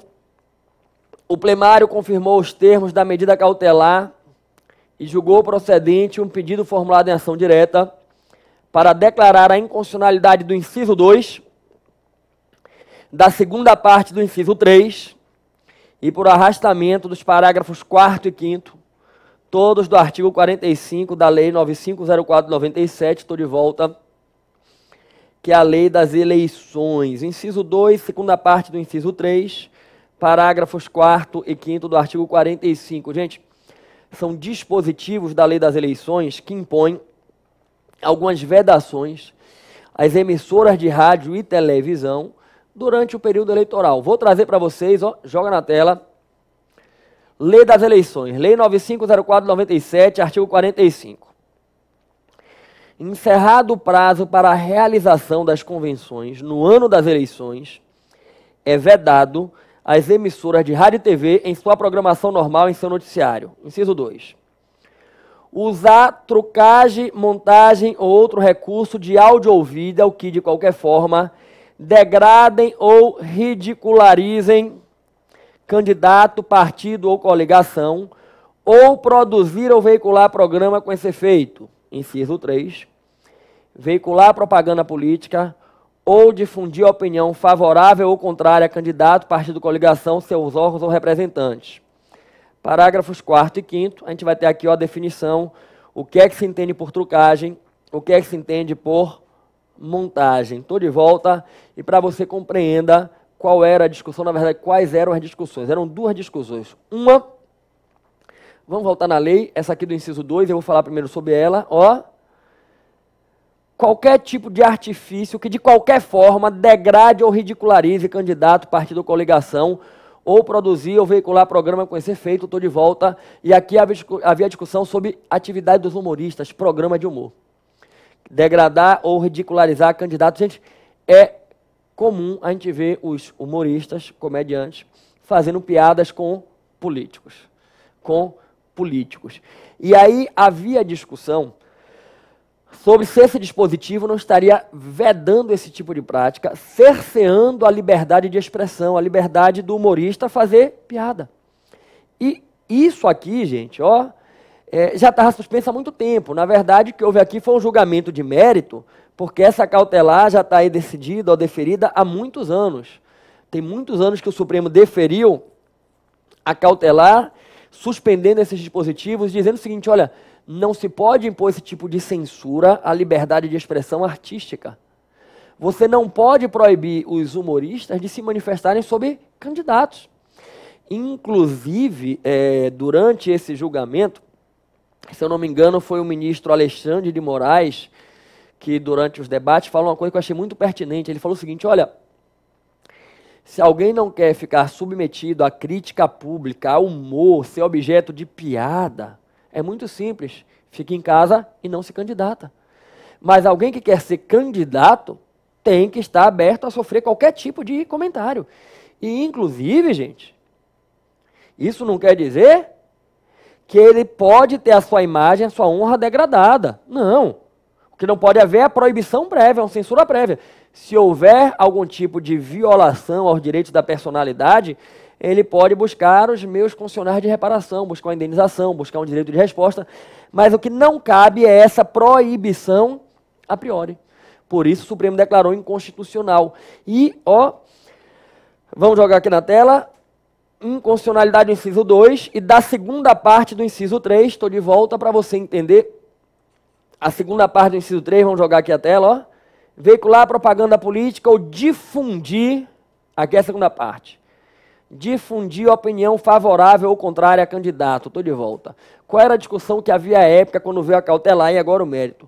[SPEAKER 1] O plenário confirmou os termos da medida cautelar e julgou procedente um pedido formulado em ação direta para declarar a inconstitucionalidade do inciso 2, da segunda parte do inciso 3 e por arrastamento dos parágrafos 4º e 5º, todos do artigo 45 da Lei 9504/97, estou de volta, que é a Lei das Eleições. Inciso 2, segunda parte do inciso 3, parágrafos 4º e 5º do artigo 45. Gente, são dispositivos da Lei das Eleições que impõem algumas vedações às emissoras de rádio e televisão durante o período eleitoral. Vou trazer para vocês, ó, joga na tela, Lei das Eleições, Lei 9504/97, artigo 45. Encerrado o prazo para a realização das convenções no ano das eleições, é vedado às emissoras de rádio e TV em sua programação normal em seu noticiário. Inciso 2. Usar trucagem, montagem ou outro recurso de áudio ou vídeo que, de qualquer forma, degradem ou ridicularizem candidato, partido ou coligação, ou produzir ou veicular programa com esse efeito. Inciso 3. Veicular propaganda política ou difundir opinião favorável ou contrária a candidato, partido, coligação, seus órgãos ou representantes. Parágrafos 4º e 5º, a gente vai ter aqui ó, a definição, o que é que se entende por trucagem, o que é que se entende por montagem. Estou de volta e para você compreenda qual era a discussão, na verdade, quais eram as discussões. Eram duas discussões. Uma, vamos voltar na lei, essa aqui do inciso 2, eu vou falar primeiro sobre ela, ó. Qualquer tipo de artifício que de qualquer forma degrade ou ridicularize candidato, partido ou coligação, ou produzir ou veicular programa com esse efeito, estou de volta. E aqui havia discussão sobre atividade dos humoristas, programa de humor. Degradar ou ridicularizar candidato. Gente, é comum a gente ver os humoristas, comediantes, fazendo piadas com políticos. E aí havia discussão sobre se esse dispositivo não estaria vedando esse tipo de prática, cerceando a liberdade de expressão, a liberdade do humorista fazer piada. E isso aqui, gente, ó, já estava suspenso há muito tempo. Na verdade, o que houve aqui foi um julgamento de mérito, porque essa cautelar já está aí decidida ou deferida há muitos anos. Tem muitos anos que o Supremo deferiu a cautelar, suspendendo esses dispositivos, dizendo o seguinte, olha, não se pode impor esse tipo de censura à liberdade de expressão artística. Você não pode proibir os humoristas de se manifestarem sobre candidatos. Inclusive, durante esse julgamento, se eu não me engano, foi o ministro Alexandre de Moraes, que durante os debates falou uma coisa que eu achei muito pertinente. Ele falou o seguinte, olha, se alguém não quer ficar submetido à crítica pública, ao humor, ser objeto de piada, é muito simples, fica em casa e não se candidata. Mas alguém que quer ser candidato tem que estar aberto a sofrer qualquer tipo de comentário. E, inclusive, gente, isso não quer dizer que ele pode ter a sua imagem, a sua honra degradada. Não. O que não pode haver é a proibição prévia, uma censura prévia. Se houver algum tipo de violação aos direitos da personalidade, ele pode buscar os meios constitucionais de reparação, buscar uma indenização, buscar um direito de resposta, mas o que não cabe é essa proibição a priori. Por isso o Supremo declarou inconstitucional. E, ó, vamos jogar aqui na tela, inconstitucionalidade do inciso 2 e da segunda parte do inciso 3, estou de volta para você entender. A segunda parte do inciso 3, vamos jogar aqui a tela, ó. Veicular propaganda política ou difundir, aqui é a segunda parte. Difundir opinião favorável ou contrária a candidato. Estou de volta. Qual era a discussão que havia à época quando veio a cautelar e agora o mérito?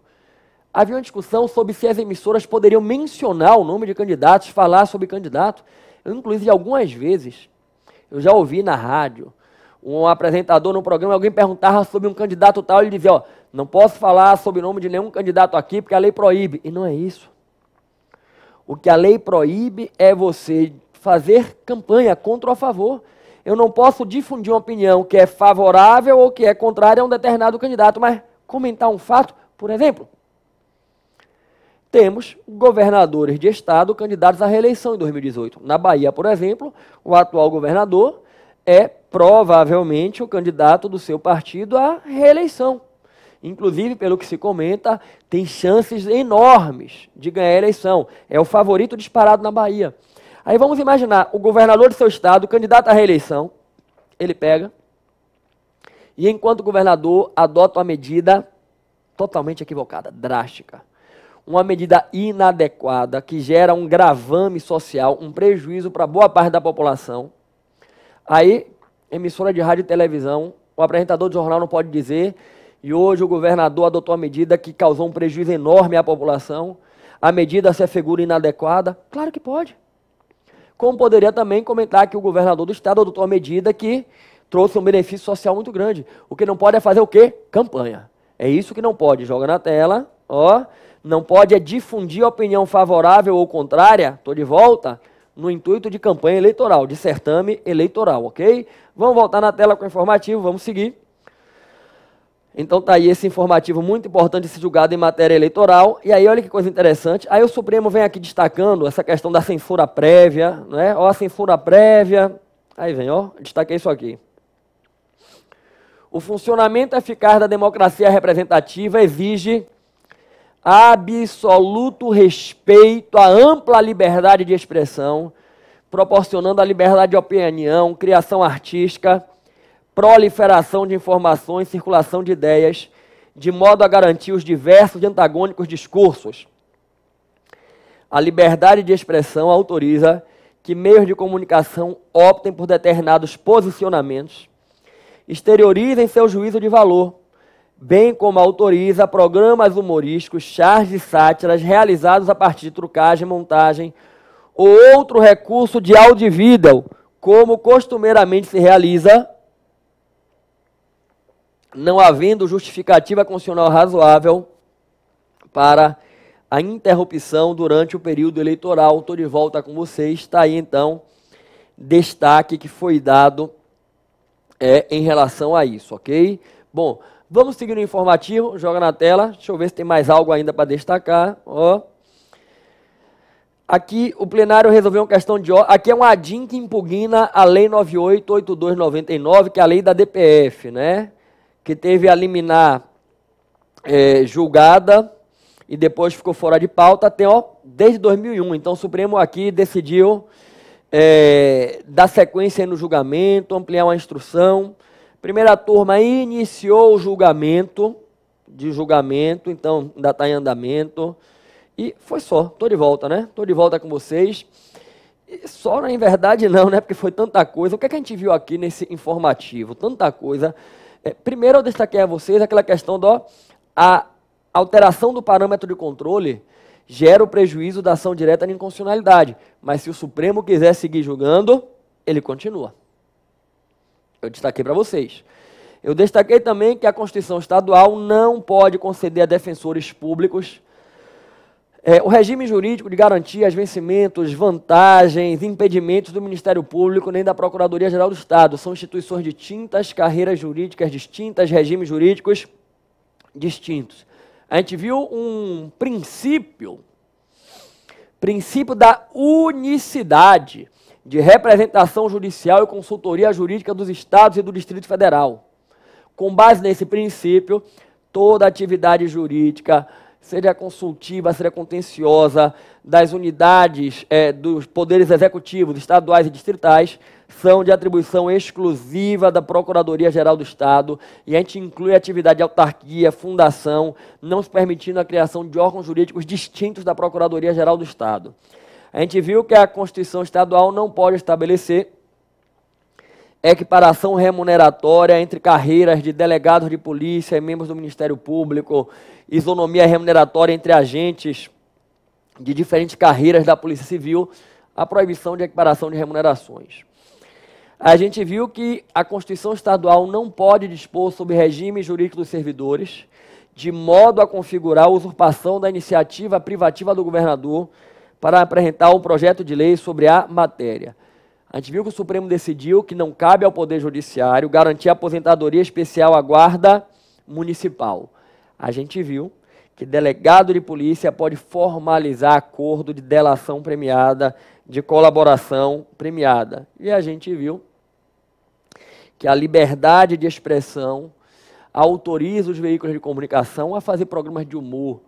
[SPEAKER 1] Havia uma discussão sobre se as emissoras poderiam mencionar o nome de candidatos, falar sobre candidato. Eu, inclusive, algumas vezes, eu já ouvi na rádio, um apresentador no programa, alguém perguntava sobre um candidato tal, ele dizia, ó, não posso falar sobre o nome de nenhum candidato aqui, porque a lei proíbe. E não é isso. O que a lei proíbe é você fazer campanha contra ou a favor. Eu não posso difundir uma opinião que é favorável ou que é contrária a um determinado candidato, mas comentar um fato, por exemplo, temos governadores de estado candidatos à reeleição em 2018. Na Bahia, por exemplo, o atual governador é provavelmente o candidato do seu partido à reeleição. Inclusive, pelo que se comenta, tem chances enormes de ganhar a eleição. É o favorito disparado na Bahia. Aí vamos imaginar, o governador do seu estado, candidato à reeleição, ele pega e, enquanto governador, adota uma medida totalmente equivocada, drástica. Uma medida inadequada, que gera um gravame social, um prejuízo para boa parte da população. Aí, emissora de rádio e televisão, o apresentador de jornal não pode dizer, e hoje o governador adotou uma medida que causou um prejuízo enorme à população. A medida se afigura inadequada? Claro que pode. Como poderia também comentar que o governador do estado adotou uma medida que trouxe um benefício social muito grande. O que não pode é fazer o quê? Campanha. É isso que não pode. Joga na tela, ó. Não pode é difundir opinião favorável ou contrária, estou de volta, no intuito de campanha eleitoral, de certame eleitoral, ok? Vamos voltar na tela com o informativo, vamos seguir. Então tá aí esse informativo muito importante, esse julgado em matéria eleitoral. E aí olha que coisa interessante, aí o Supremo vem aqui destacando essa questão da censura prévia, né? Ó, a censura prévia, Aí vem, ó, destaquei isso aqui. O funcionamento eficaz da democracia representativa exige absoluto respeito à ampla liberdade de expressão, proporcionando a liberdade de opinião, criação artística, proliferação de informações, circulação de ideias, de modo a garantir os diversos e antagônicos discursos. A liberdade de expressão autoriza que meios de comunicação optem por determinados posicionamentos, exteriorizem seu juízo de valor, bem como autoriza programas humorísticos, charges e sátiras realizados a partir de trucagem, montagem ou outro recurso de audivídeo, como costumeiramente se realiza, não havendo justificativa constitucional razoável para a interrupção durante o período eleitoral. Estou de volta com vocês. Está aí, então, destaque que foi dado em relação a isso, ok? Bom, vamos seguir no informativo. Joga na tela. Deixa eu ver se tem mais algo ainda para destacar. Ó. Aqui, o plenário resolveu uma questão de... Aqui é um ADIM que impugna a Lei 988299, que é a lei da DPF, né? Que teve a liminar julgada e depois ficou fora de pauta até, desde 2001. Então, o Supremo aqui decidiu dar sequência no julgamento, ampliar uma instrução. Primeira turma iniciou o julgamento, então ainda está em andamento. E foi só, estou de volta, né? Estou de volta com vocês. E só, na verdade, não, né? Porque foi tanta coisa. O que é que a gente viu aqui nesse informativo? Tanta coisa. Primeiro, eu destaquei a vocês aquela questão a alteração do parâmetro de controle gera o prejuízo da ação direta de inconstitucionalidade. Mas se o Supremo quiser seguir julgando, ele continua. Eu destaquei para vocês. Eu destaquei também que a Constituição Estadual não pode conceder a defensores públicos o regime jurídico de garantias, vencimentos, vantagens, impedimentos do Ministério Público nem da Procuradoria-Geral do Estado. São instituições distintas, carreiras jurídicas distintas, regimes jurídicos distintos. A gente viu um princípio da unicidade de representação judicial e consultoria jurídica dos Estados e do Distrito Federal. Com base nesse princípio, toda atividade jurídica, seja consultiva, seja contenciosa, das unidades dos poderes executivos, estaduais e distritais, são de atribuição exclusiva da Procuradoria-Geral do Estado, e a gente inclui a atividade de autarquia, fundação, não se permitindo a criação de órgãos jurídicos distintos da Procuradoria-Geral do Estado. A gente viu que a Constituição Estadual não pode estabelecer equiparação remuneratória entre carreiras de delegados de polícia e membros do Ministério Público, isonomia remuneratória entre agentes de diferentes carreiras da Polícia Civil, a proibição de equiparação de remunerações. A gente viu que a Constituição Estadual não pode dispor sobre regime jurídico dos servidores, de modo a configurar a usurpação da iniciativa privativa do governador para apresentar um projeto de lei sobre a matéria. A gente viu que o Supremo decidiu que não cabe ao Poder Judiciário garantir a aposentadoria especial à Guarda Municipal. A gente viu que delegado de polícia pode formalizar acordo de delação premiada, de colaboração premiada. E a gente viu que a liberdade de expressão autoriza os veículos de comunicação a fazer programas de humor,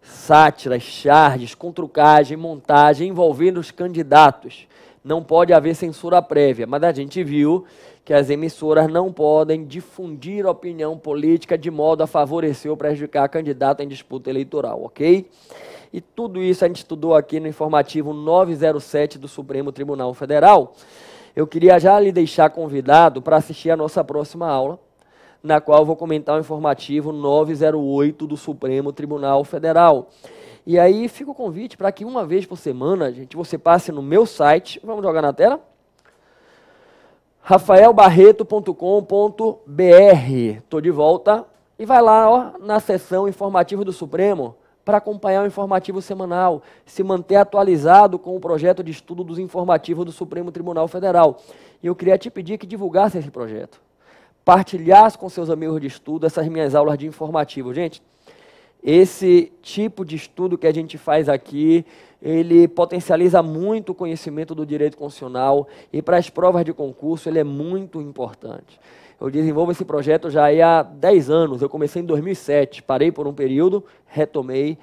[SPEAKER 1] sátiras, charges, com trucagem, montagem, envolvendo os candidatos. Não pode haver censura prévia, mas a gente viu que as emissoras não podem difundir opinião política de modo a favorecer ou prejudicar candidato em disputa eleitoral, ok? E tudo isso a gente estudou aqui no informativo 907 do Supremo Tribunal Federal. Eu queria já lhe deixar convidado para assistir a nossa próxima aula, na qual eu vou comentar o informativo 908 do Supremo Tribunal Federal. E aí fica o convite para que uma vez por semana, gente, você passe no meu site, vamos jogar na tela? rafaelbarreto.com.br. Estou de volta. E vai lá, na seção informativo do Supremo, para acompanhar o informativo semanal, se manter atualizado com o projeto de estudo dos informativos do Supremo Tribunal Federal. E eu queria te pedir que divulgasse esse projeto, partilhasse com seus amigos de estudo essas minhas aulas de informativo. Gente, Esse tipo de estudo que a gente faz aqui, ele potencializa muito o conhecimento do direito constitucional e para as provas de concurso ele é muito importante. Eu desenvolvo esse projeto já há 10 anos, eu comecei em 2007, parei por um período, retomei,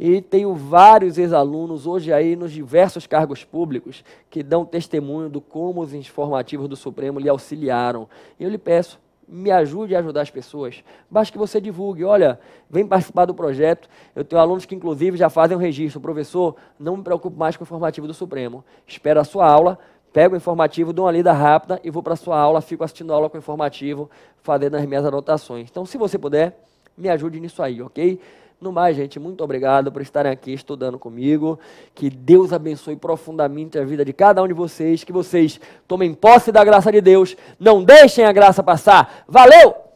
[SPEAKER 1] e tenho vários ex-alunos hoje aí nos diversos cargos públicos que dão testemunho do como os informativos do Supremo lhe auxiliaram. E eu lhe peço, me ajude a ajudar as pessoas. Basta que você divulgue, olha, vem participar do projeto. Eu tenho alunos que inclusive já fazem o registro. Professor, não me preocupo mais com o informativo do Supremo. Espero a sua aula, pego o informativo, dou uma lida rápida e vou para a sua aula, fico assistindo a aula com o informativo, fazendo as minhas anotações. Então, se você puder, me ajude nisso aí, ok? No mais, gente, muito obrigado por estarem aqui estudando comigo. Que Deus abençoe profundamente a vida de cada um de vocês. Que vocês tomem posse da graça de Deus. Não deixem a graça passar. Valeu!